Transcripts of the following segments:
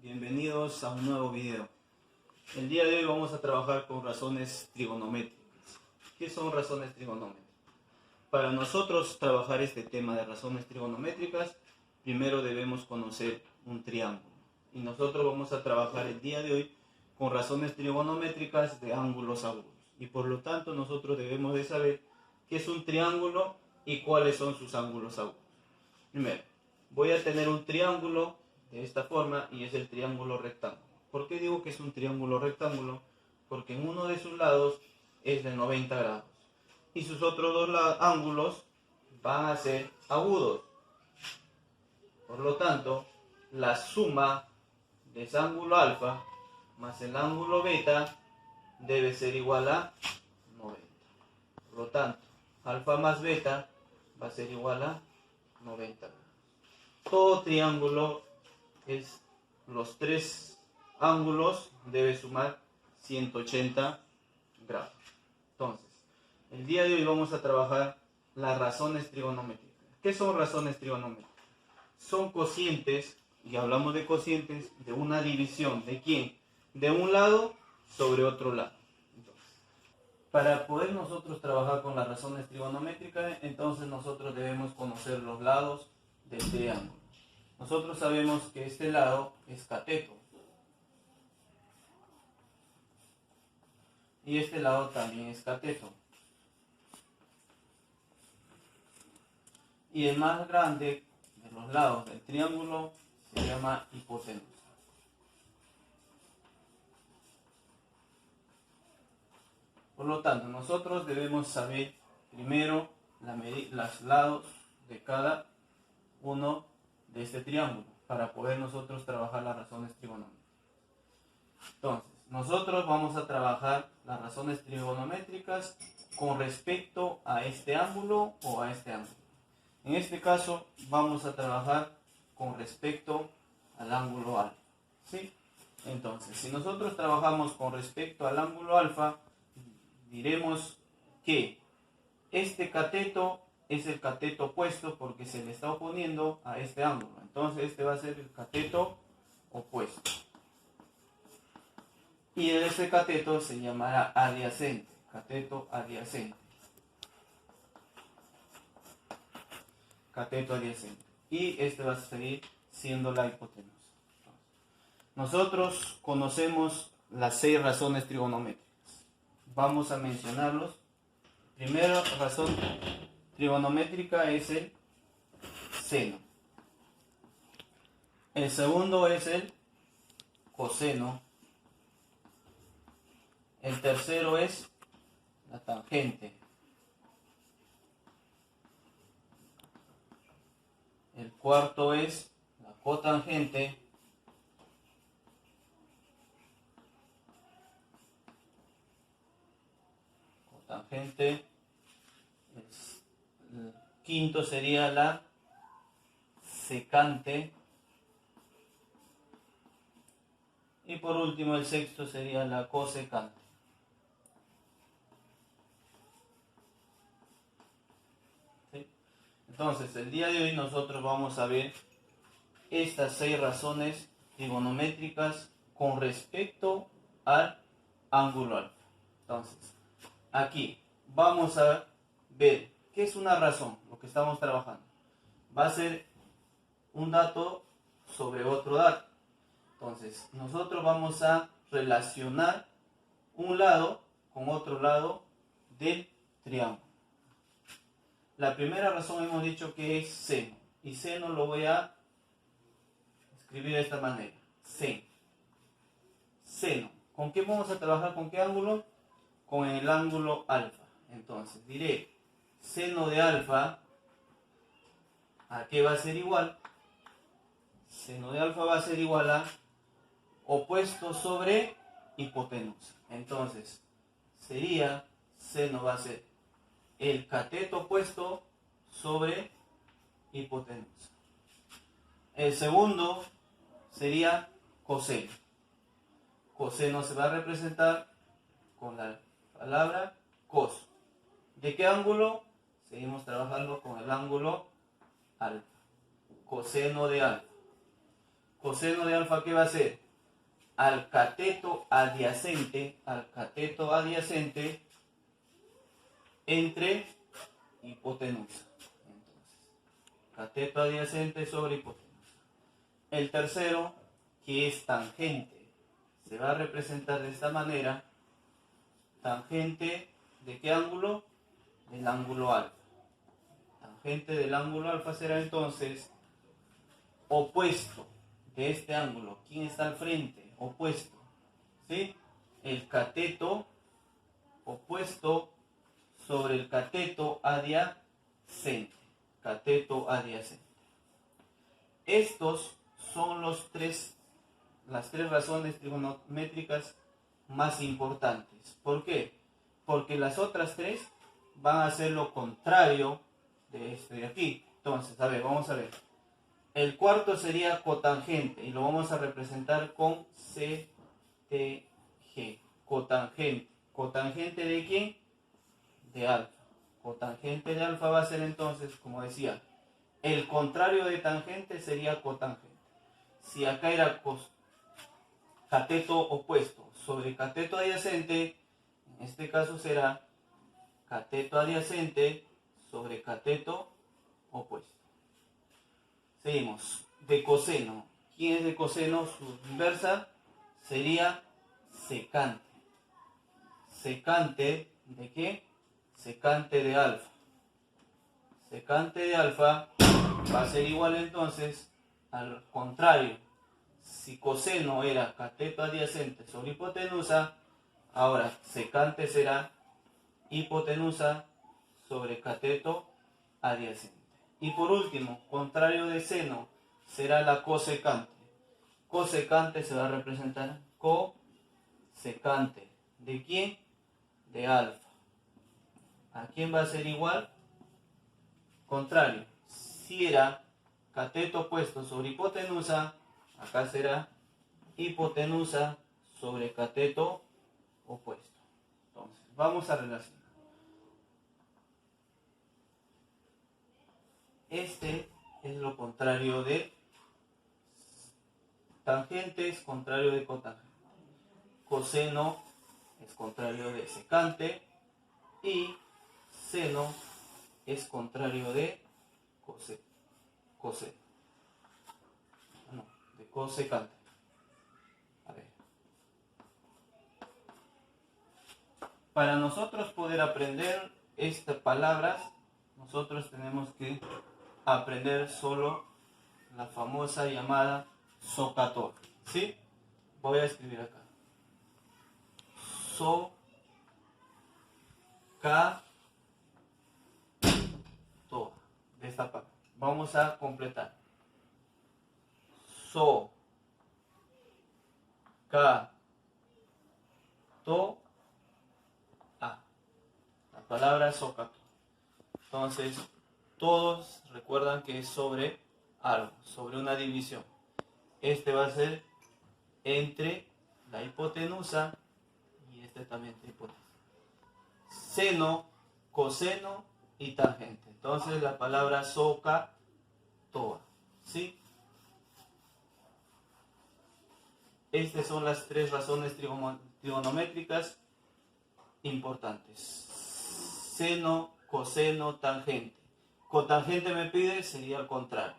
Bienvenidos a un nuevo video. El día de hoy vamos a trabajar con razones trigonométricas. ¿Qué son razones trigonométricas? Para nosotros trabajar este tema de razones trigonométricas, primero debemos conocer un triángulo. Y nosotros vamos a trabajar el día de hoy con razones trigonométricas de ángulos agudos. Y por lo tanto nosotros debemos de saber qué es un triángulo y cuáles son sus ángulos agudos. Primero, voy a tener un triángulo de esta forma y es el triángulo rectángulo. ¿Por qué digo que es un triángulo rectángulo? Porque en uno de sus lados es de 90 grados y sus otros dos ángulos van a ser agudos. Por lo tanto, la suma de ese ángulo alfa más el ángulo beta debe ser igual a 90. Por lo tanto, alfa más beta va a ser igual a 90 grados. Todo triángulo es los tres ángulos debe sumar 180 grados. Entonces, el día de hoy vamos a trabajar las razones trigonométricas. ¿Qué son razones trigonométricas? Son cocientes, y hablamos de cocientes, de una división. ¿De quién? De un lado sobre otro lado. Entonces, para poder nosotros trabajar con las razones trigonométricas, entonces nosotros debemos conocer los lados del triángulo. Nosotros sabemos que este lado es cateto. Y este lado también es cateto. Y el más grande de los lados del triángulo se llama hipotenusa. Por lo tanto, nosotros debemos saber primero los lados de cada uno de este triángulo para poder nosotros trabajar las razones trigonométricas. Entonces, nosotros vamos a trabajar las razones trigonométricas con respecto a este ángulo o a este ángulo. En este caso vamos a trabajar con respecto al ángulo alfa, ¿sí? Entonces, si nosotros trabajamos con respecto al ángulo alfa, diremos que este cateto es el cateto opuesto porque se le está oponiendo a este ángulo. Entonces este va a ser el cateto opuesto. Y este cateto se llamará adyacente. Cateto adyacente. Cateto adyacente. Y este va a seguir siendo la hipotenusa. Nosotros conocemos las 6 razones trigonométricas. Vamos a mencionarlos. Primera razón trigonométrica es el seno. El segundo es el coseno. El tercero es la tangente. El cuarto es la cotangente. Cotangente. El quinto sería la secante. Y por último el sexto sería la cosecante. ¿Sí? Entonces el día de hoy nosotros vamos a ver estas 6 razones trigonométricas con respecto al ángulo alfa. Entonces, aquí vamos a ver qué es una razón, lo que estamos trabajando. Va a ser un dato sobre otro dato. Entonces, nosotros vamos a relacionar un lado con otro lado del triángulo. La primera razón hemos dicho que es seno. Y seno lo voy a escribir de esta manera. Seno. ¿Con qué vamos a trabajar? ¿Con qué ángulo? Con el ángulo alfa. Entonces, diré seno de alfa. ¿A qué va a ser igual? Seno de alfa va a ser igual a opuesto sobre hipotenusa. Entonces, sería, seno va a ser el cateto opuesto sobre hipotenusa. El segundo sería coseno. Coseno se va a representar con la palabra cos. ¿De qué ángulo? Seguimos trabajando con el ángulo alfa. Coseno de alfa. Coseno de alfa, ¿qué va a ser? Al cateto adyacente entre hipotenusa. Entonces, cateto adyacente sobre hipotenusa. El tercero, que es tangente, se va a representar de esta manera. Tangente, ¿de qué ángulo? Del ángulo alfa. Tangente del ángulo alfa será entonces opuesto de este ángulo. ¿Quién está al frente? Opuesto. ¿Sí? El cateto opuesto sobre el cateto adyacente. Cateto adyacente. Estos son las tres razones trigonométricas más importantes. ¿Por qué? Porque las otras tres van a ser lo contrario de este de aquí. Entonces, a ver, vamos a ver. El cuarto sería cotangente y lo vamos a representar con CTG. Cotangente. ¿Cotangente de quién? De alfa. Cotangente de alfa va a ser entonces, como decía, el contrario de tangente sería cotangente. Si acá era cateto opuesto sobre cateto adyacente, en este caso será cateto adyacente sobre cateto opuesto. Seguimos. De coseno. ¿Quién es de coseno? Su inversa sería secante. Secante ¿de qué? Secante de alfa. Secante de alfa va a ser igual entonces al contrario. Si coseno era cateto adyacente sobre hipotenusa, ahora secante será hipotenusa sobre cateto adyacente. Y por último, contrario de seno será la cosecante. Cosecante se va a representar cosecante. ¿De quién? De alfa. ¿A quién va a ser igual? Contrario. Si era cateto opuesto sobre hipotenusa, acá será hipotenusa sobre cateto opuesto. Entonces, vamos a relacionar. Este es lo contrario de tangente, es contrario de cotangente. Coseno es contrario de secante y seno es contrario de coseno. No, de cosecante. A ver. Para nosotros poder aprender estas palabras, nosotros tenemos que aprender solo la famosa llamada SOHCAHTOA. ¿Sí? Voy a escribir acá. SOHCAHTOA. De esta parte. Vamos a completar. SOHCAHTOA. La palabra SOHCAHTOA. Entonces, todos recuerdan que es sobre algo, sobre una división. Este va a ser entre la hipotenusa y este también es hipotenusa. Seno, coseno y tangente. Entonces la palabra SOHCAHTOA. ¿Sí? Estas son las tres razones trigonométricas importantes. Seno, coseno, tangente. Cotangente me pide, sería el contrario.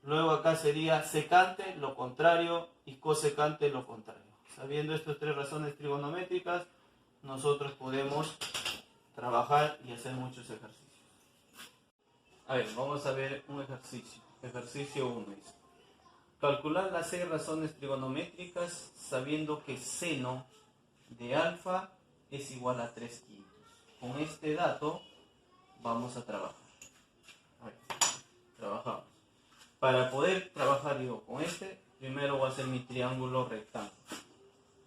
Luego acá sería secante, lo contrario, y cosecante, lo contrario. Sabiendo estas tres razones trigonométricas, nosotros podemos trabajar y hacer muchos ejercicios. A ver, vamos a ver un ejercicio. Ejercicio 1 es calcular las 6 razones trigonométricas sabiendo que seno de alfa es igual a 3/5. Con este dato vamos a trabajar. A ver, trabajamos. Para poder trabajar yo con este, primero voy a hacer mi triángulo rectángulo.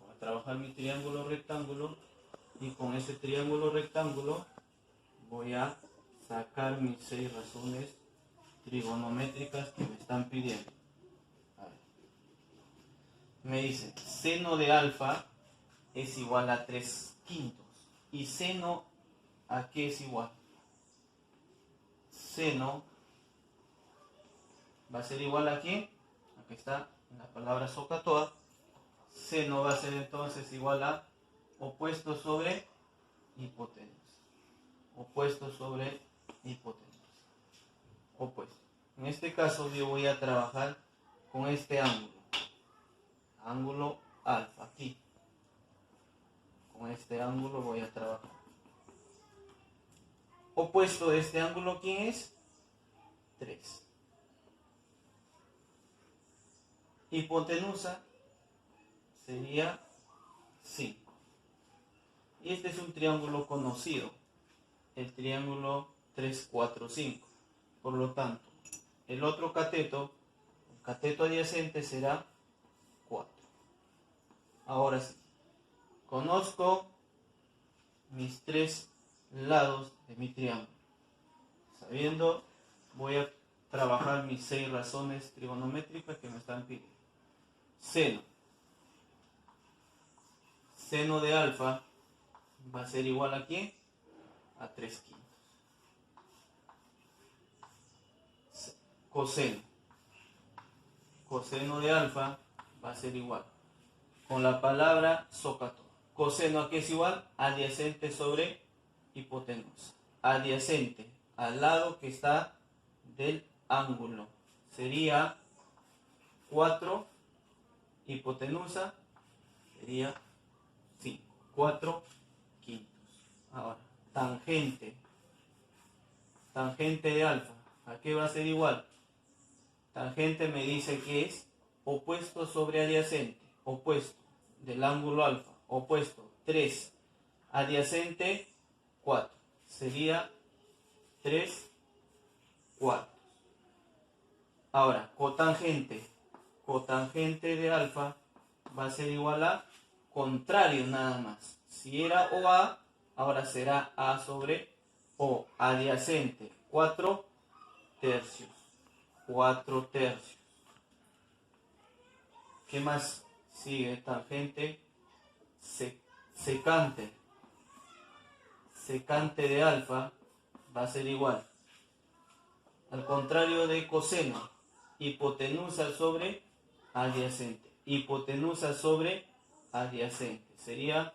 Voy a trabajar mi triángulo rectángulo y con ese triángulo rectángulo voy a sacar mis 6 razones trigonométricas que me están pidiendo. A ver. Me dice, seno de alfa es igual a 3/5. ¿Y seno a qué es igual? Seno va a ser igual a ¿qué? Aquí está la palabra SOHCAHTOA, seno va a ser entonces igual a opuesto sobre hipotenusa. Opuesto sobre hipotenusa. Opuesto. En este caso yo voy a trabajar con este ángulo. Ángulo alfa, aquí. Con este ángulo voy a trabajar. Opuesto de este ángulo, ¿quién es? 3. Hipotenusa sería 5. Y este es un triángulo conocido, el triángulo 3, 4, 5. Por lo tanto, el otro cateto, el cateto adyacente será 4. Ahora sí, conozco mis 3 lados de mi triángulo. Sabiendo, voy a trabajar mis 6 razones trigonométricas que me están pidiendo. Seno. Seno de alfa va a ser igual a ¿quién? A 3/5. Coseno. Coseno de alfa va a ser igual. Con la palabra SOHCAHTOA. Coseno a qué es igual? Adyacente sobre hipotenusa. Adyacente al lado que está del ángulo. Sería 4. Hipotenusa sería 5. 4/5. Ahora, tangente. Tangente de alfa. ¿A qué va a ser igual? Tangente me dice que es opuesto sobre adyacente. Opuesto del ángulo alfa. Opuesto 3. Adyacente 4. Sería 3/4. Ahora, cotangente. Cotangente de alfa va a ser igual a contrario nada más. Si era OA, ahora será A sobre O. Adyacente 4/3. 4/3. ¿Qué más sigue? Tangente secante. Secante de alfa va a ser igual. Al contrario de coseno, hipotenusa sobre adyacente. Hipotenusa sobre adyacente. Sería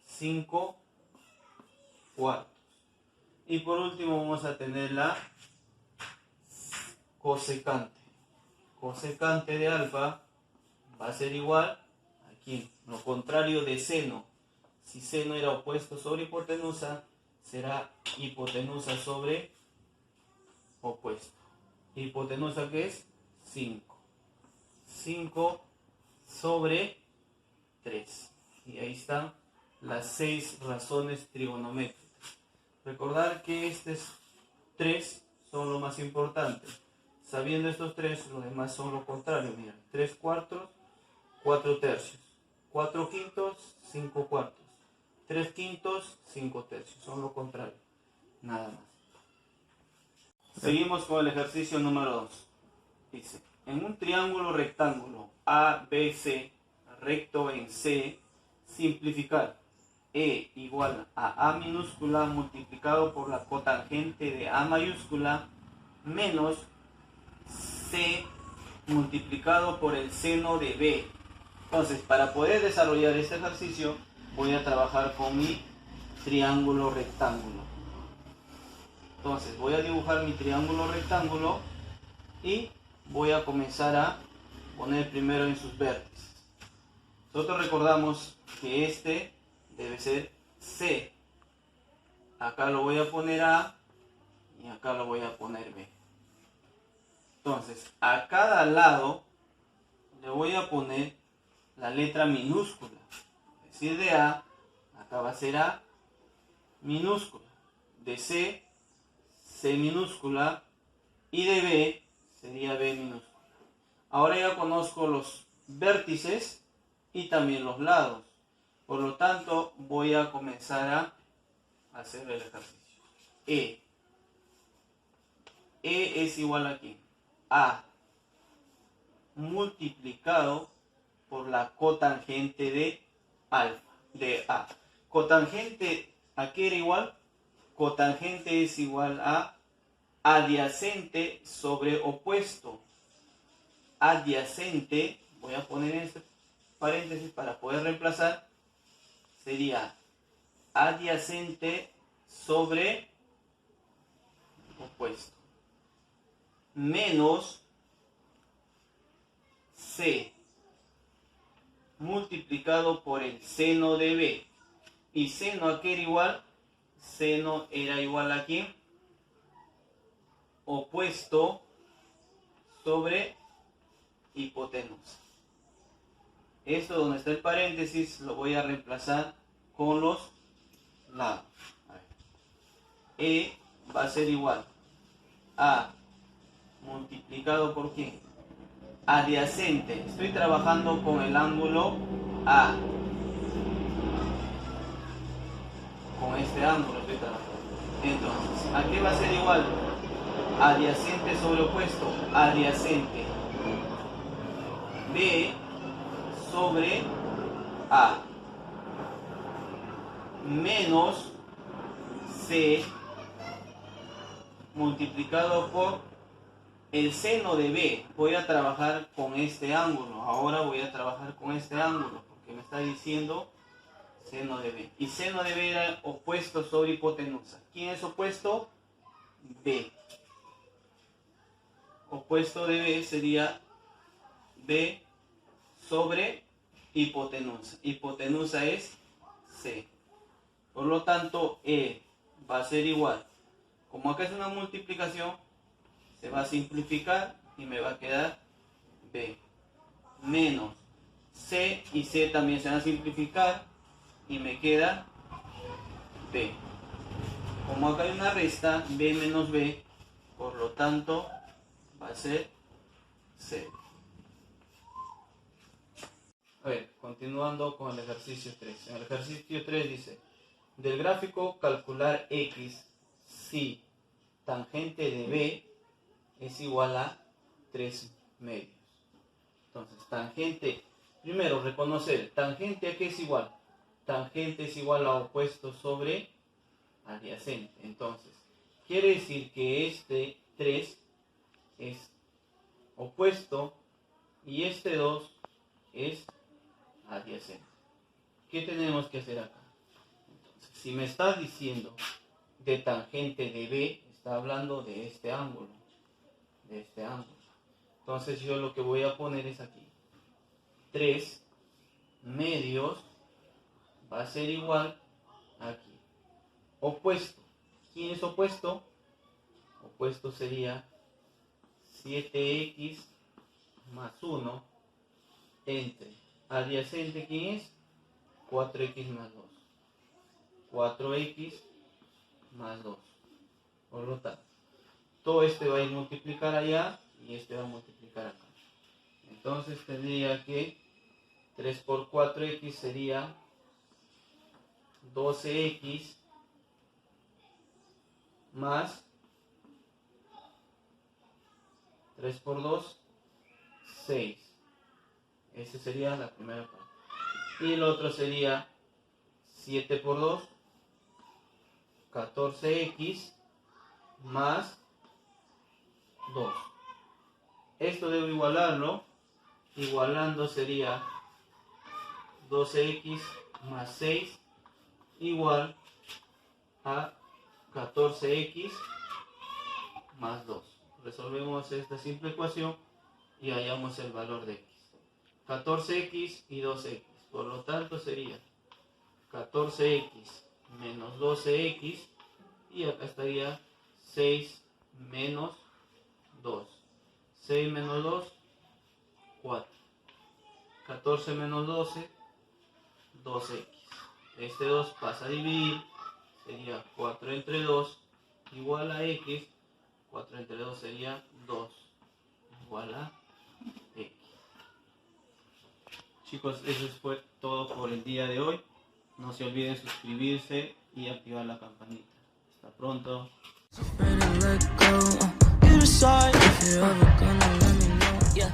5/4. Y por último vamos a tener la cosecante. Cosecante de alfa va a ser igual aquí. Lo contrario de seno. Si seno era opuesto sobre hipotenusa, será hipotenusa sobre opuesto. Hipotenusa que es 5. 5 sobre 3. Y ahí están las 6 razones trigonométricas. Recordar que estos 3 son lo más importante. Sabiendo estos 3, los demás son lo contrario. Mira, 3/4, 4/3. 4/5, 5/4. 3/5, 5/3. Son lo contrario. Nada más. Seguimos con el ejercicio número 2. Dice, en un triángulo rectángulo ABC, recto en C, simplificar E igual a A minúscula multiplicado por la cotangente de A mayúscula menos C multiplicado por el seno de B. Entonces, para poder desarrollar este ejercicio, voy a trabajar con mi triángulo rectángulo. Entonces, voy a dibujar mi triángulo rectángulo y voy a comenzar a poner primero en sus vértices. Nosotros recordamos que este debe ser C. Acá lo voy a poner A y acá lo voy a poner B. Entonces, a cada lado le voy a poner la letra minúscula. Es decir, de A, acá va a ser A minúscula. De C, C minúscula. Y de B, sería B minúscula. Ahora ya conozco los vértices y también los lados. Por lo tanto, voy a comenzar a hacer el ejercicio. E. E es igual a ¿quién? A multiplicado por la cotangente de alfa, de A. Cotangente, ¿a qué era igual? Cotangente es igual a adyacente sobre opuesto. Adyacente voy a poner en este paréntesis para poder reemplazar, sería adyacente sobre opuesto menos C multiplicado por el seno de B. ¿Y seno a qué era igual? Seno era igual a ¿quién? Opuesto sobre hipotenusa. Esto donde está el paréntesis lo voy a reemplazar con los lados. E va a ser igual a multiplicado por ¿qué? Adyacente. Estoy trabajando con el ángulo A. Con este ángulo estoy trabajando. Entonces, ¿a qué va a ser igual? Adyacente sobre opuesto. Adyacente. B sobre A. Menos C multiplicado por el seno de B. Voy a trabajar con este ángulo. Ahora voy a trabajar con este ángulo porque me está diciendo seno de B. Y seno de B era opuesto sobre hipotenusa. ¿Quién es opuesto? B. Opuesto de B sería B sobre hipotenusa. Hipotenusa es C. Por lo tanto, E va a ser igual. Como acá es una multiplicación, se va a simplificar y me va a quedar B menos C, y C también se van a simplificar y me queda B. Como acá hay una resta, B menos B, por lo tanto va a ser C. A ver, continuando con el ejercicio 3. En el ejercicio 3 dice, del gráfico calcular X si tangente de B es igual a 3 medios. Entonces, tangente, primero reconocer, tangente a qué es igual. Tangente es igual a opuesto sobre adyacente. Entonces, quiere decir que este 3 es opuesto y este 2 es adyacente. ¿Qué tenemos que hacer acá? Entonces, si me está diciendo de tangente de B, está hablando de este ángulo. De este ángulo. Entonces yo lo que voy a poner es aquí. 3 medios va a ser igual aquí. Opuesto. ¿Quién es opuesto? Opuesto sería 7x más 1 entre adyacente. ¿Quién es? 4x más 2. 4x más 2. Por lo tanto, todo este va a ir multiplicar allá y este va a multiplicar acá. Entonces tendría que 3 por 4x sería 12x más 3 por 2, 6. Esa sería la primera parte. Y el otro sería 7 por 2, 14x más 2. Esto debo igualarlo. Igualando sería 12x más 6 igual a 14x más 2. Resolvemos esta simple ecuación y hallamos el valor de x. 14x y 2x. Por lo tanto sería 14x menos 12x y acá estaría 6 menos 2. 6 menos 2, 4. 14 menos 12, 2x. Este 2 pasa a dividir, sería 4 entre 2 igual a x. 4 entre 2 sería 2 igual a x. Chicos, eso fue todo por el día de hoy. No se olviden suscribirse y activar la campanita. Hasta pronto. You decide if you're ever gonna let me know. Yeah.